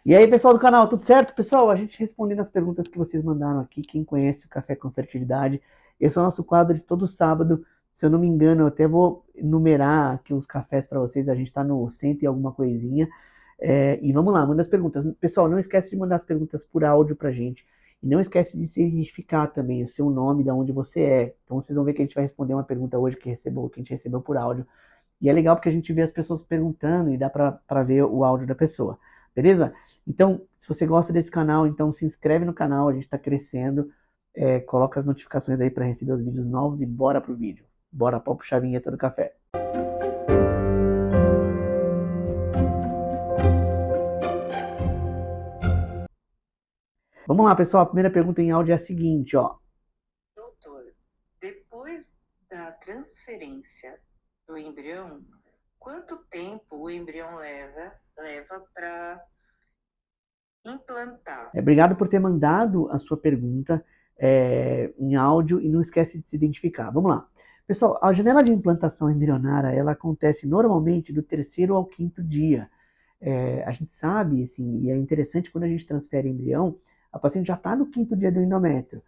E aí, pessoal do canal, tudo certo? Pessoal, a gente respondendo as perguntas que vocês mandaram aqui, quem conhece o Café com Fertilidade, esse é o nosso quadro de todo sábado, se eu não me engano, eu até vou numerar aqui os cafés para vocês, a gente está no 100 e alguma coisinha, e vamos lá, manda as perguntas. Pessoal, não esquece de mandar as perguntas por áudio pra gente, e não esquece de se identificar também, o seu nome, de onde você é. Então vocês vão ver que a gente vai responder uma pergunta hoje que a gente recebeu por áudio, e é legal porque a gente vê as pessoas perguntando e dá para ver o áudio da pessoa. Beleza? Então, se você gosta desse canal, então se inscreve no canal, a gente está crescendo. Coloca as notificações aí para receber os vídeos novos e bora pro vídeo. Bora para puxar a vinheta do café. Vamos lá, pessoal. A primeira pergunta em áudio é a seguinte, ó. Doutor, depois da transferência do embrião, quanto tempo o embrião leva para implantar? Obrigado por ter mandado a sua pergunta em áudio e não esquece de se identificar. Vamos lá. Pessoal, a janela de implantação embrionária, ela acontece normalmente do terceiro ao quinto dia. A gente sabe, assim, e é interessante quando a gente transfere embrião, a paciente já está no quinto dia do endométrio.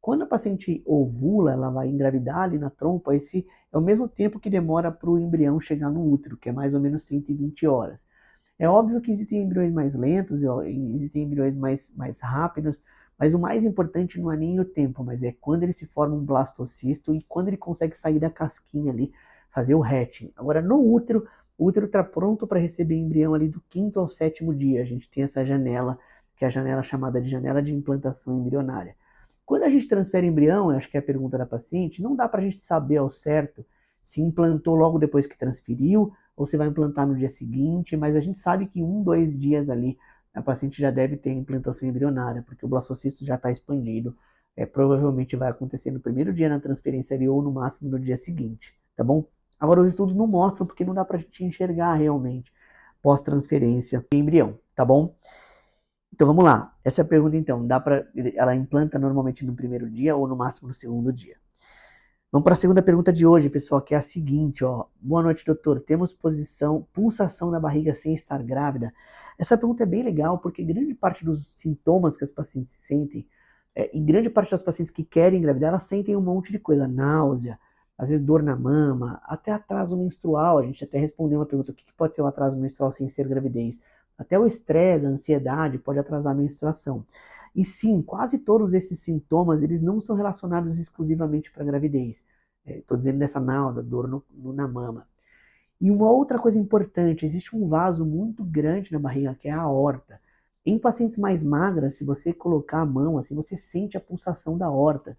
Quando a paciente ovula, ela vai engravidar ali na trompa, esse é o mesmo tempo que demora para o embrião chegar no útero, que é mais ou menos 120 horas. É óbvio que existem embriões mais lentos, existem embriões mais rápidos, mas o mais importante não é nem o tempo, mas é quando ele se forma um blastocisto e quando ele consegue sair da casquinha ali, fazer o hatching. Agora, no útero, o útero está pronto para receber embrião ali do quinto ao sétimo dia. A gente tem essa janela, que é a janela chamada de janela de implantação embrionária. Quando a gente transfere embrião, eu acho que é a pergunta da paciente, não dá para a gente saber ao certo se implantou logo depois que transferiu ou se vai implantar no dia seguinte, mas a gente sabe que 1, 2 dias ali a paciente já deve ter implantação embrionária, porque o blastocisto já está expandido. Provavelmente vai acontecer no primeiro dia na transferência ali ou no máximo no dia seguinte, tá bom? Agora os estudos não mostram porque não dá para a gente enxergar realmente pós-transferência em embrião, tá bom? Então vamos lá. Essa é a pergunta então. Ela implanta normalmente no primeiro dia ou no máximo no segundo dia? Vamos para a segunda pergunta de hoje, pessoal, que é a seguinte, ó. Boa noite, doutor. Temos pulsação na barriga sem estar grávida? Essa pergunta é bem legal, porque grande parte dos sintomas que as pacientes sentem, e grande parte das pacientes que querem engravidar, elas sentem um monte de coisa, náusea, às vezes dor na mama, até atraso menstrual. A gente até respondeu uma pergunta, o que pode ser um atraso menstrual sem ser gravidez? Até o estresse, a ansiedade pode atrasar a menstruação. E sim, quase todos esses sintomas, eles não são relacionados exclusivamente para a gravidez. Estou dizendo dessa náusea, dor na mama. E uma outra coisa importante, existe um vaso muito grande na barriga, que é a aorta. Em pacientes mais magras, se você colocar a mão assim, você sente a pulsação da aorta.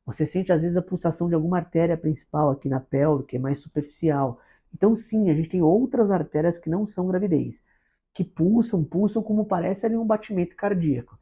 Você sente às vezes a pulsação de alguma artéria principal aqui na pelve, que é mais superficial. Então sim, a gente tem outras artérias que não são gravidez, que pulsam como parece ali um batimento cardíaco.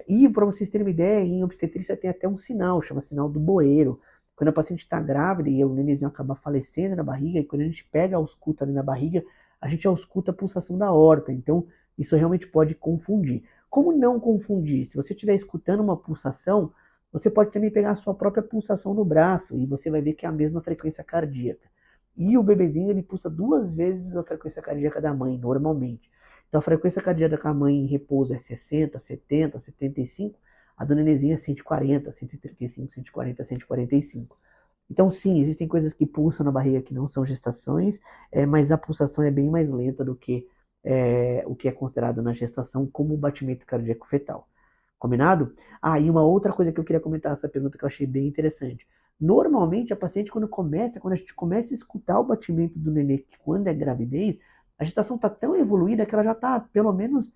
E para vocês terem uma ideia, em obstetrícia tem até um sinal, chama sinal do Boeiro. Quando a paciente está grávida e o nenenzinho acaba falecendo na barriga, e quando a gente pega a ausculta ali na barriga, a gente ausculta a pulsação da aorta. Então, isso realmente pode confundir. Como não confundir? Se você estiver escutando uma pulsação, você pode também pegar a sua própria pulsação no braço e você vai ver que é a mesma frequência cardíaca. E o bebezinho, ele pulsa 2 vezes a frequência cardíaca da mãe, normalmente. Então, a frequência cardíaca da mãe em repouso é 60, 70, 75. A do nenenzinho é 140, 135, 140, 145. Então, sim, existem coisas que pulsam na barriga que não são gestações, mas a pulsação é bem mais lenta do que o que é considerado na gestação como o batimento cardíaco fetal. Combinado? E uma outra coisa que eu queria comentar, essa pergunta que eu achei bem interessante. Normalmente, a paciente, quando a gente começa a escutar o batimento do nenê, quando é gravidez, a gestação está tão evoluída que ela já está pelo menos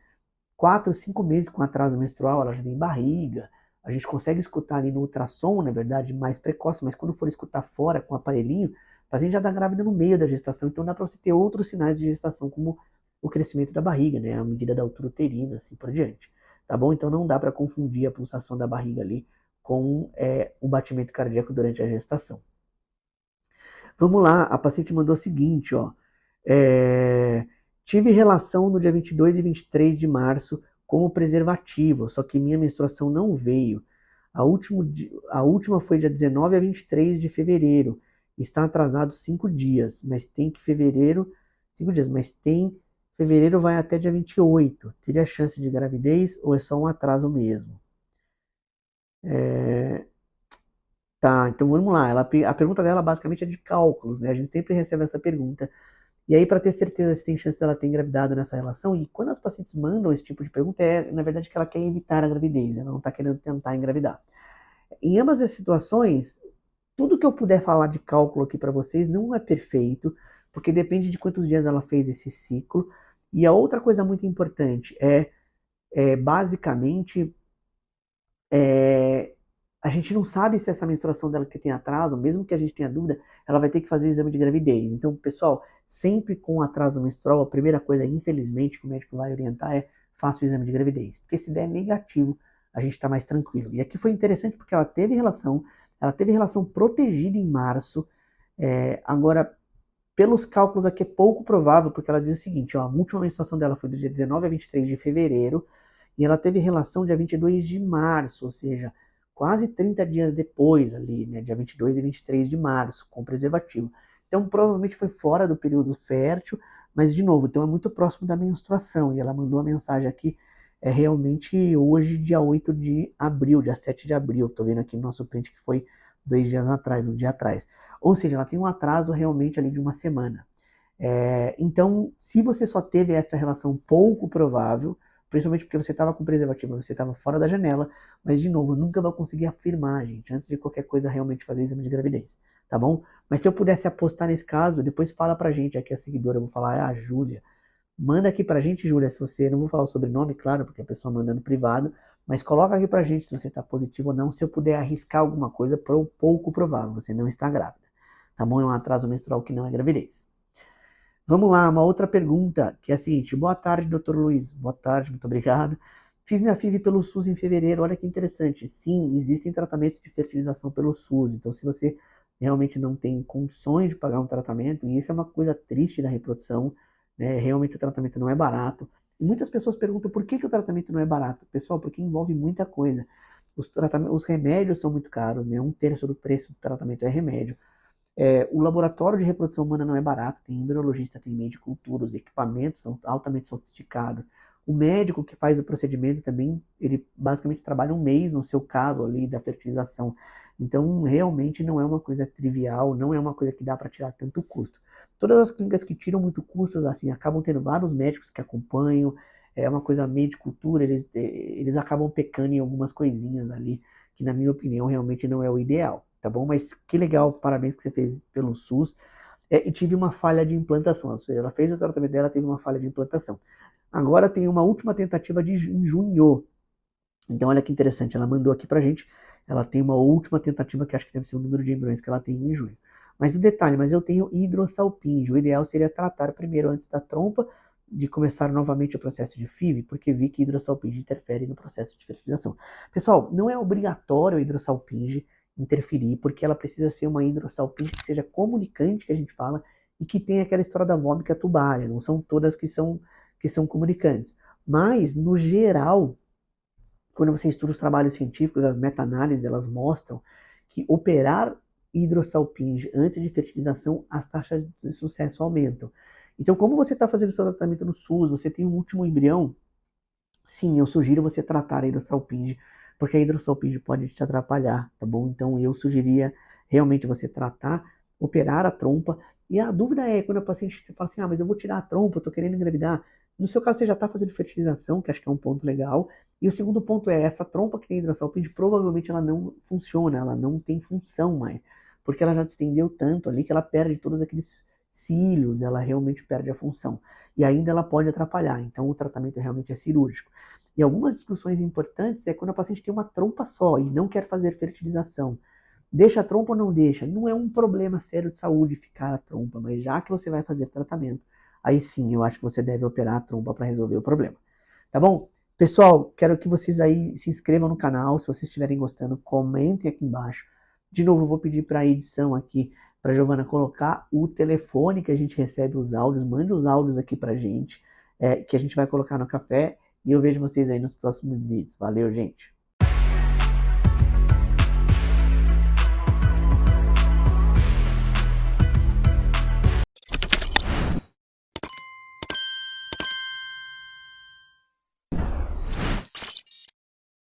4, 5 meses com atraso menstrual, ela já tem barriga. A gente consegue escutar ali no ultrassom, na verdade, mais precoce, mas quando for escutar fora com o aparelhinho, a paciente já está grávida no meio da gestação, então dá para você ter outros sinais de gestação, como o crescimento da barriga, né, a medida da altura uterina, assim por diante. Tá bom? Então não dá para confundir a pulsação da barriga ali com o batimento cardíaco durante a gestação. Vamos lá, a paciente mandou o seguinte, ó. Tive relação no dia 22 e 23 de março com o preservativo, só que minha menstruação não veio. A última foi dia 19 a 23 de fevereiro. Está atrasado 5 dias, mas tem que fevereiro, 5 dias, mas tem fevereiro vai até dia 28. Teria chance de gravidez ou é só um atraso mesmo? Tá, então vamos lá. A pergunta dela basicamente é de cálculos, né? A gente sempre recebe essa pergunta. E aí, para ter certeza se tem chance dela ter engravidado nessa relação, e quando as pacientes mandam esse tipo de pergunta, na verdade, que ela quer evitar a gravidez, ela não está querendo tentar engravidar. Em ambas as situações, tudo que eu puder falar de cálculo aqui para vocês não é perfeito, porque depende de quantos dias ela fez esse ciclo. E a outra coisa muito importante é basicamente, é, a gente não sabe se essa menstruação dela que tem atraso, mesmo que a gente tenha dúvida, ela vai ter que fazer o exame de gravidez. Então, pessoal, sempre com atraso menstrual, a primeira coisa, infelizmente, que o médico vai orientar é faça o exame de gravidez. Porque se der negativo, a gente está mais tranquilo. E aqui foi interessante porque ela teve relação protegida em março. Agora, pelos cálculos aqui é pouco provável, porque ela diz o seguinte, ó, a última menstruação dela foi do dia 19 a 23 de fevereiro, e ela teve relação dia 22 de março, ou seja, quase 30 dias depois ali, né, dia 22 e 23 de março, com preservativo. Então, provavelmente foi fora do período fértil, mas, de novo, então é muito próximo da menstruação, e ela mandou a mensagem aqui, realmente hoje, dia 8 de abril, dia 7 de abril, tô vendo aqui no nosso print que foi 2 dias atrás, um dia atrás. Ou seja, ela tem um atraso realmente ali de uma semana. Então, se você só teve esta relação pouco provável, principalmente porque você estava com preservativo, você estava fora da janela, mas de novo, eu nunca vou conseguir afirmar, gente, antes de qualquer coisa realmente fazer exame de gravidez, tá bom? Mas se eu pudesse apostar nesse caso, depois fala pra gente, aqui a seguidora, eu vou falar, é a Júlia. Manda aqui pra gente, Júlia, se você, não vou falar o sobrenome, claro, porque a pessoa manda no privado, mas coloca aqui pra gente se você tá positivo ou não, se eu puder arriscar alguma coisa pouco provável, você não está grávida, tá bom? É um atraso menstrual que não é gravidez. Vamos lá, uma outra pergunta, que é a seguinte. Boa tarde, doutor Luiz. Boa tarde, muito obrigado. Fiz minha FIV pelo SUS em fevereiro, olha que interessante. Sim, existem tratamentos de fertilização pelo SUS, então se você realmente não tem condições de pagar um tratamento, e isso é uma coisa triste da reprodução, né? Realmente o tratamento não é barato. E muitas pessoas perguntam por que o tratamento não é barato. Pessoal, porque envolve muita coisa. Os remédios são muito caros, né? 1/3 do preço do tratamento é remédio. O laboratório de reprodução humana não é barato, tem embriologista, tem medicultura, os equipamentos são altamente sofisticados. O médico que faz o procedimento também, ele basicamente trabalha um mês no seu caso ali da fertilização. Então, realmente não é uma coisa trivial, não é uma coisa que dá para tirar tanto custo. Todas as clínicas que tiram muito custos, assim, acabam tendo vários médicos que acompanham, é uma coisa medicultura, eles acabam pecando em algumas coisinhas ali, que na minha opinião realmente não é o ideal, tá bom? Mas que legal, parabéns que você fez pelo SUS. E tive uma falha de implantação, ou seja, ela fez o tratamento dela, teve uma falha de implantação. Agora tem uma última tentativa em junho. Então olha que interessante, ela mandou aqui pra gente, ela tem uma última tentativa que acho que deve ser o número de embriões que ela tem em junho. Mas o detalhe, mas eu tenho hidrossalpinge, o ideal seria tratar primeiro antes da trompa, de começar novamente o processo de FIV, porque vi que hidrossalpinge interfere no processo de fertilização. Pessoal, não é obrigatório a hidrossalpinge interferir, porque ela precisa ser uma hidrossalpinge que seja comunicante, que a gente fala, e que tenha aquela história da vómica tubária, não são todas que são comunicantes. Mas, no geral, quando você estuda os trabalhos científicos, as meta-análises, elas mostram que operar hidrossalpinge antes de fertilização, as taxas de sucesso aumentam. Então, como você está fazendo o seu tratamento no SUS, você tem um último embrião, sim, eu sugiro você tratar a hidrossalpinge, porque a hidrossalpinge pode te atrapalhar, tá bom? Então, eu sugeria realmente você tratar, operar a trompa. E a dúvida é quando a paciente fala assim, mas eu vou tirar a trompa, eu tô querendo engravidar. No seu caso, você já está fazendo fertilização, que acho que é um ponto legal. E o segundo ponto é, essa trompa que tem hidrossalpinge, provavelmente ela não funciona, ela não tem função mais. Porque ela já distendeu tanto ali que ela perde todos aqueles cílios, ela realmente perde a função. E ainda ela pode atrapalhar, então o tratamento realmente é cirúrgico. E algumas discussões importantes é quando a paciente tem uma trompa só e não quer fazer fertilização. Deixa a trompa ou não deixa? Não é um problema sério de saúde ficar a trompa, mas já que você vai fazer tratamento, aí sim eu acho que você deve operar a trompa para resolver o problema. Tá bom? Pessoal, quero que vocês aí se inscrevam no canal, se vocês estiverem gostando, comentem aqui embaixo. De novo, eu vou pedir para a edição aqui, para a Giovana colocar o telefone que a gente recebe os áudios, mande os áudios aqui para a gente, que a gente vai colocar no café, e eu vejo vocês aí nos próximos vídeos. Valeu, gente!